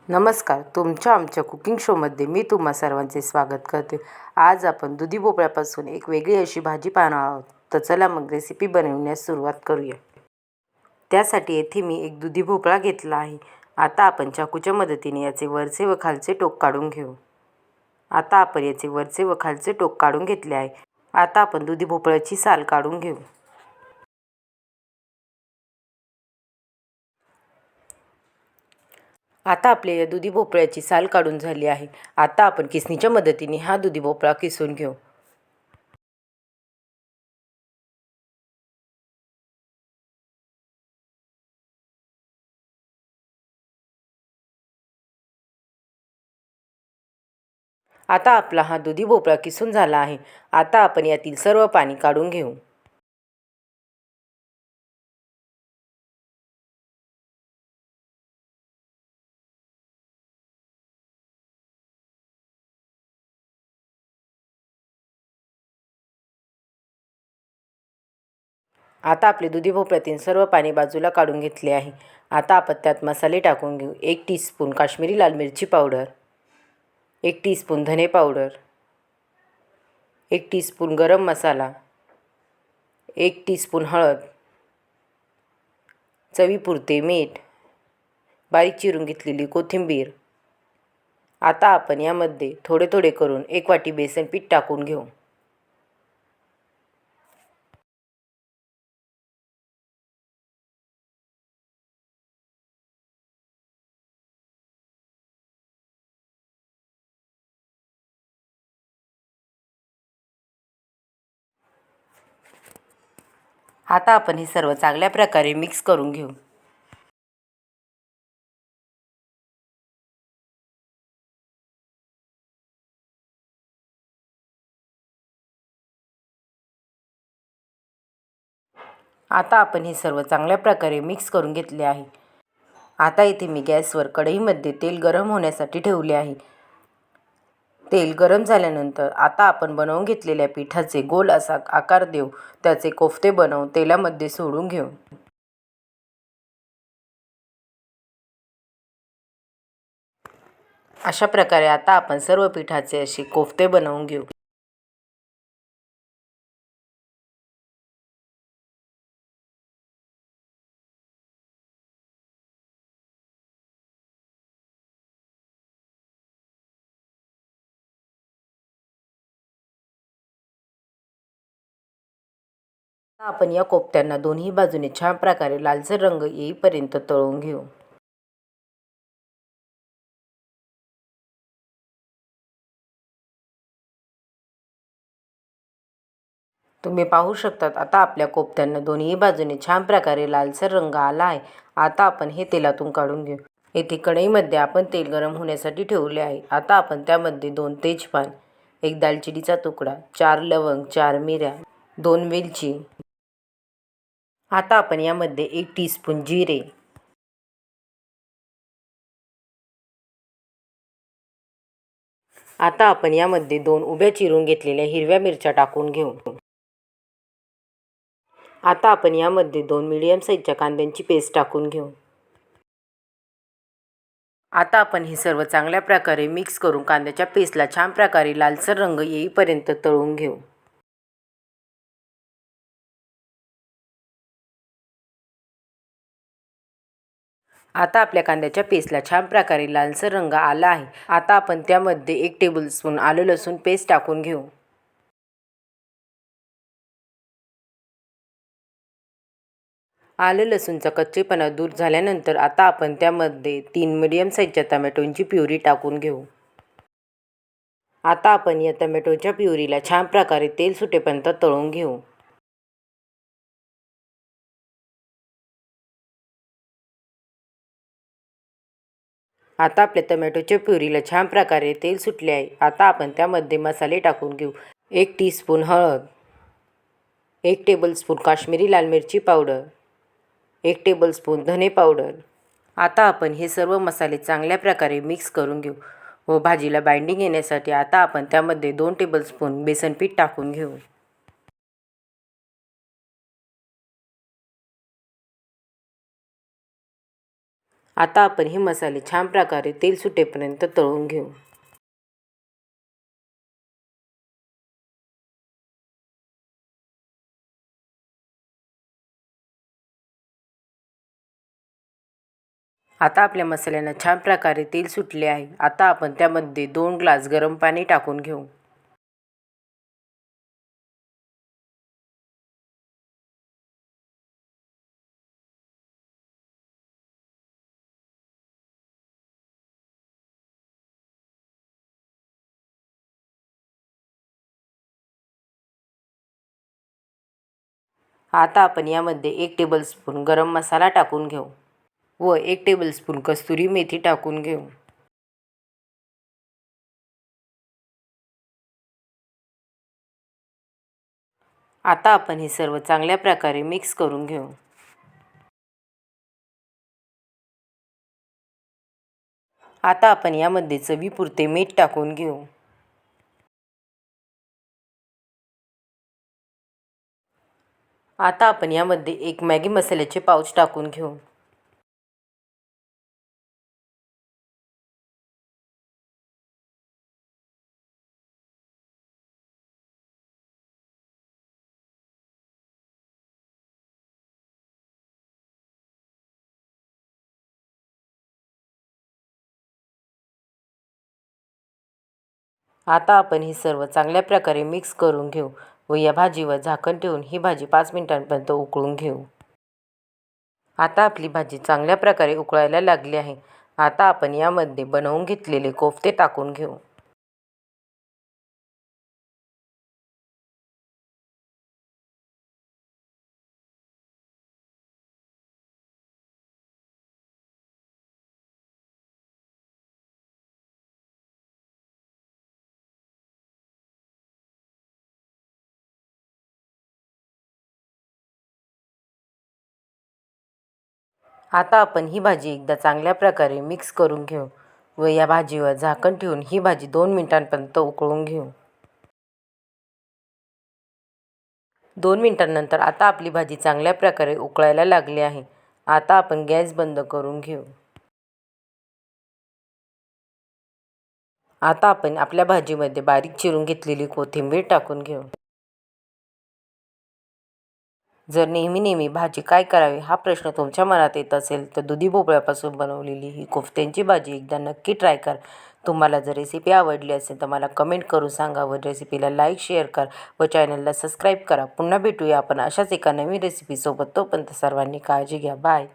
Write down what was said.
नमस्कार. तुमच्या आमच्या कुकिंग शोमध्ये मी तुम्हा सर्वांचे स्वागत करते. आज आपण दुधी भोपळ्यापासून एक वेगळी अशी भाजी पाहणार आहोत. तर चला मग रेसिपी बनवण्यास सुरुवात करूया. त्यासाठी येथे मी एक दुधी भोपळा घेतला आहे. आता आपण चाकूच्या मदतीने याचे वरचे व खालचे टोक काढून घेऊ. आता आपण याचे वरचे व खालचे टोक काढून घेतले आहे. आता आपण दुधी भोपळ्याची साल काढून घेऊ. आता आपल्या या दुधी भोपळ्याची साल काढून झाली आहे. आता आपण किसणीच्या मदतीने हा दुधी भोपळा किसून घेऊ. आता आपला हा दुधी भोपळा किसून झाला आहे. आता आपण यातील सर्व पाणी काढून घेऊ. आता आपले दुधी भोपळ्यातील सर्व पाणी बाजूला काढून घेतले आहे. आता आपण त्यात मसाले टाकून घेऊ. 1 टीस्पून काश्मीरी लाल मिरची पावडर, 1 टीस्पून धने पावडर, 1 टीस्पून गरम मसाला, 1 टीस्पून हळद, चवीपुरते मीठ, बारीक चिरून घेतलेली कोथिंबीर. आता आपण यामध्ये थोडे थोडे करून 1 वाटी बेसन पीठ टाकून घेऊ. आता आपण हे सर्व चांगल्या प्रकारे मिक्स करून घेऊ. आता आपण हे सर्व चांगल्या प्रकारे मिक्स करून घेतले आहे. आता इथे मी गॅसवर कढईमध्ये तेल गरम होण्यासाठी ठेवले आहे. तेल गरम झाल्यानंतर आता आपण बनवून घेतलेल्या पिठाचे गोल असा आकार देऊ. त्याचे कोफ्ते बनवून तेलामध्ये सोडून घेऊ. अशा प्रकारे आता आपण सर्व पिठाचे असे कोफ्ते बनवून घेऊ. आता आपण या कोफ्त्यांना दोन्ही बाजूने छान प्रकारे लालसर रंग येईपर्यंत तळून घेऊ. तुम्ही पाहू शकतात आता आपल्या कोफ्त्यांना दोन्ही बाजूने छान प्रकारे लालसर रंग आला आहे. आता आपण हे तेलातून काढून घेऊ. येथे कढईमध्ये आपण तेल गरम होण्यासाठी ठेवले आहे. आता आपण त्यामध्ये 2 तेजपान, 1 दालचिनीचा तुकडा, 4 लवंग, 4 मिऱ्या, 2 वेलची. आता आपण यामध्ये 1 टीस्पून जिरे, आता आपण यामध्ये 2 उभ्या चिरून घेतलेल्या हिरव्या मिरच्या टाकून घेऊ. आता आपण यामध्ये 2 मीडियम साईजच्या कांद्यांची पेस्ट टाकून घेऊ. आता आपण हे सर्व चांगल्या प्रकारे मिक्स करून कांद्याच्या पेस्टला छान प्रकारे लालसर रंग येईपर्यंत तळून घेऊ. आता आपल्या कांद्याच्या पेस्टला छान प्रकारे लालसर रंग आला आहे. आता आपण त्यामध्ये 1 टेबलस्पून आलं लसूण पेस्ट टाकून घेऊ. आलं लसूणचा कच्चेपणा दूर झाल्यानंतर आता आपण त्यामध्ये 3 मीडियम साईजच्या टोमॅटोची प्युरी टाकून घेऊ. आता आपण या टोमॅटोच्या प्युरीला छान प्रकारे तेल सुटेपर्यंत तळून घेऊ. आता आपल्या टोमॅटोच्या प्युरीला छान प्रकारे तेल सुटले आहे. आता आपण त्यामध्ये मसाले टाकून घेऊ. 1 टीस्पून हळद, 1 टेबलस्पून काश्मीरी लाल मिरची पावडर, 1 टेबलस्पून धने पावडर. आता आपण हे सर्व मसाले चांगल्या प्रकारे मिक्स करून घेऊ व भाजीला बाइंडिंग येण्यासाठी आता आपण त्यामध्ये 2 टेबलस्पून बेसन पीठ टाकून घेऊ. आता आपण हे मसाले छान प्रकारे तेल सुटेपर्यंत तळून घेऊ. आता आपल्या मसाल्यांना छान प्रकारे तेल सुटले आहे. आता आपण त्यामध्ये 2 ग्लास गरम पाणी टाकून घेऊ. आता आपण यामध्ये 1 टेबलस्पून गरम मसाला टाकून घेऊ व 1 टेबलस्पून कस्तुरी मेथी टाकून घेऊ. आता आपण हे सर्व चांगल्या प्रकारे मिक्स करून घेऊ. आता आपण यामध्ये चवीपुरते मीठ टाकून घेऊ. आता आपण यामध्ये 1 मॅगी मसाल्याचे पाउच टाकून घेऊ. आता आपण हे सर्व चांगल्या प्रकारे मिक्स करून घेऊ व या भाजीवर झाकण ठेवून ही भाजी 5 मिनिटांपर्यंत उकळून घेऊ. आता आपली भाजी चांगल्या प्रकारे उकळायला लागली आहे. आता आपण यामध्ये बनवून घेतलेले कोफ्ते टाकून घेऊ. आता आपण ही भाजी एकदा चांगल्या प्रकारे मिक्स करून घेऊ व या भाजीवर झाकण ठेवून ही भाजी 2 मिनिटांपर्यंत उकळून घेऊ. 2 मिनिटांनंतर आता आपली भाजी चांगल्या प्रकारे उकळायला लागली आहे. आता आपण गॅस बंद करून घेऊ. आता आपण आपल्या भाजीमध्ये बारीक चिरून घेतलेली कोथिंबीर टाकून घेऊ. जर नेहमी भाजी काय करावी हा प्रश्न तुमच्या मनात येत असेल तर दुधी भोपळ्यापासून बनवलेली ही कोफ्त्यांची भाजी एकदा नक्की ट्राय करा. तुम्हाला जर रेसिपी आवडली असेल तर मला कमेंट करून सांगा व रेसिपीला लाईक शेअर करा व चॅनलला सबस्क्राईब करा. पुन्हा भेटूया आपण अशाच एका नवीन रेसिपीसोबत. तोपर्यंत सर्वांनी काळजी घ्या. बाय.